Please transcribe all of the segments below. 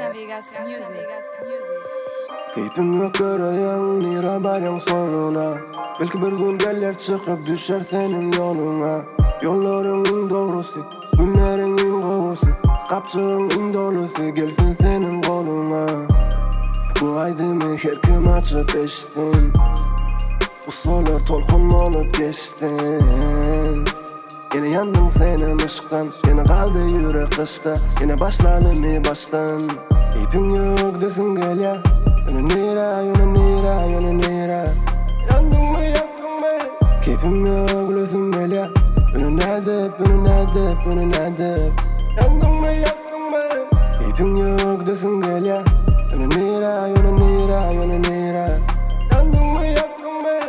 Vegas Music. Keyfim yok göreyim nira barın sonuna. Belki bir gün gelir çıkıp düşer senin yoluna. Yolların en doğrusu, günlerin en kovusu. Kapçığın en dolusu gelsin senin koluna. Bu aydımı her kim açıp eştin. Bu solar tolkun olup geçtin. Yine yandım senin ışıktan, yine kaldı yürek kışta. Yine başladım baştan. İpin yok desin gel ya. Yine nira, yine nira, yine nira. Yandım mı, yaktın mı? Keyfim yok gülüsün gel ya. Yine nedip, yine nedip, yine nedip. Yandım mı, yaktın mı? İpin yok desin gel ya. Yine nira, yine nira, yine nira. Yandım mı, yaktın mı?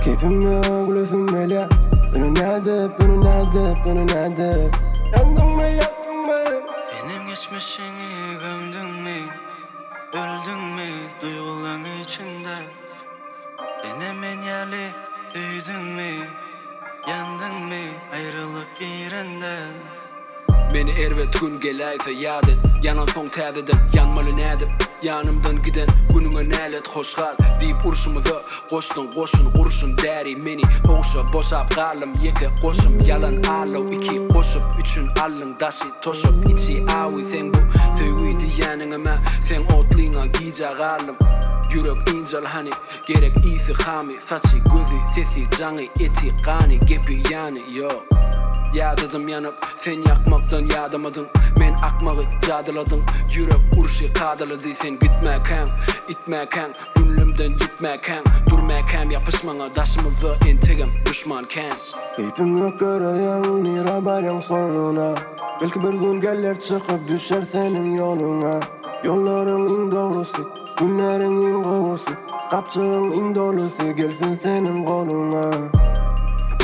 Keyfim yok gülüsün gel ya. Yine nedip, yine nedip, yine nedip. Yandım mı, yaktın mı? Benim geçmişini gömdün mü? Öldün mü duyguların içinde? Benim en yerli büyüdün mü? Yandın mı ayrılık girende? Beni ervet gün gelaysa yad et. Yanan son təzeden yanmalı nädip. Yanımdan giden gününe nälet hoşgal deyip urşumuza koştun koşun kurşun deri meni oğuşa boşap kalım yeke koşum yalan alo iki koşup üçün allın daşı toşup içi avi sen bu föyüydü yanıma sen otliğine gica kalım. Yürek incel hani gerek iyisi hami saçı gözü sesi canı eti kani gepi yani yo. Yadadım yanıp sen yakmaktan yadamadın. Men akmağı cadıladın. Yürek urşu kadaladı sen gitmeken itmeken gönlümden gitmeken durmeken yapışmana daşımızı entegim düşmanken. Keyfim yok göreyim nira barın sonuna. Belki bir gün gelir çıkıp düşer senin yoluna. Yolların en doğrusu, günlerin en kovusu. Kapçığın en dolusu gelsin senin koluna.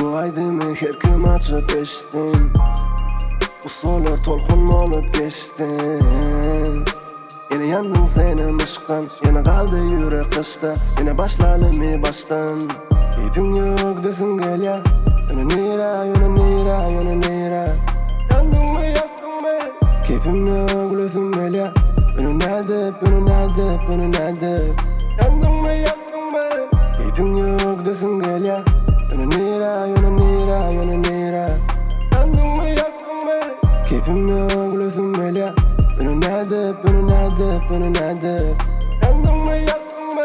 Bu aydımı her kim açıp eştin. Bu solar tolkun olup geçtin. Yine yandım senin ışıktan, yine kaldı yürek kışta. Yine başladım baştan. Keyfim yok desin gel ya. Yine nira, yine nira, yine nira. Yandım mı, yaktın mı? Keyfim yok gülüsün gel ya. Yine nedip, yine nedip, yine nedip. Yandım mı, yaktın mı? Keyfim yok desin gel ya. Yine nira, yine nira, yine nira. Yandım mı, yaktın mı? Keyfim yok gülüsün gel ya. Yine nedip, yine nedip, yine nedip. Yandım mı, yaktın mı?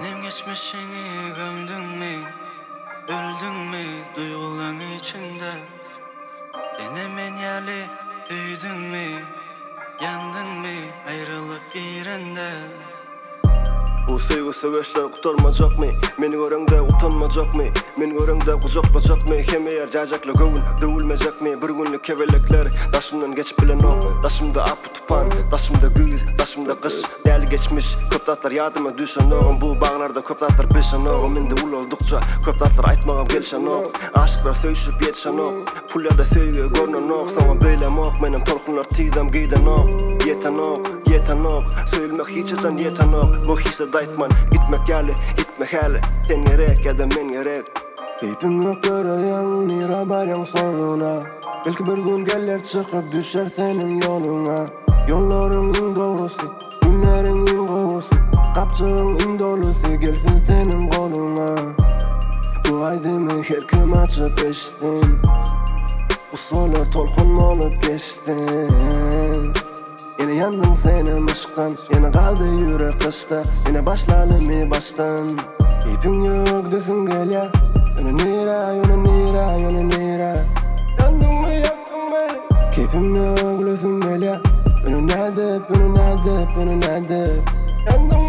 Benim geçmişini gömdün mü? Öldün mü duyguların içinde? Benim en yerli büyüdün mü? Yandın mı ayrılık girende? Bu sevgi seveşler kurtarmacak mı? Meni görende utanmacak mı? Meni görende kucaklayacak mı? Hem eğer cacakla gövün dövülmeyecek mi? Bir günlük kevelekler daşımdan geçip bilen ok. Daşımda apı tupan, daşımda güz, daşımda kış. Değerli geçmiş köp tatlar yadıma düşen oğum. Bu bağlarda köp tatlar peşen oğum. Mende ul oldukça köp tatlar aytmağım gelşen ok. Aşıklar söyüşüp yetişen ok. Pulyada sevgi görünen ok. Sana beylem ok. Menem tolkunlar tidam giyden ok. Yeten ok, yeten ok. Söyülmek hiç ezen yeten ok. Bu hisse daytman gitmek yerli, gitmek hali. Sen gerek ya da men gerek. Keyfim yok göreyim nira barın sonuna. Belki bir gün gelir çıkıp düşer senin yoluna. Yolların en doğrusu, günlerin en kovusu. Kapçığın en dolusu gelsin senin koluna. Bu aydımı her kim açıp eştin. Bu solar tolkun olup geçtin. Yine yandım senin ışıktan, yine kaldı yürek kışta. Yine başladım baştan. Keyfim yok desin gel ya. Yine nira, yine nira, yine nira. Yandım mı, yaktın mı? Keyfim yok gülüsün gel ya. Yine nedip, yine nedip, yine nedip. Yandım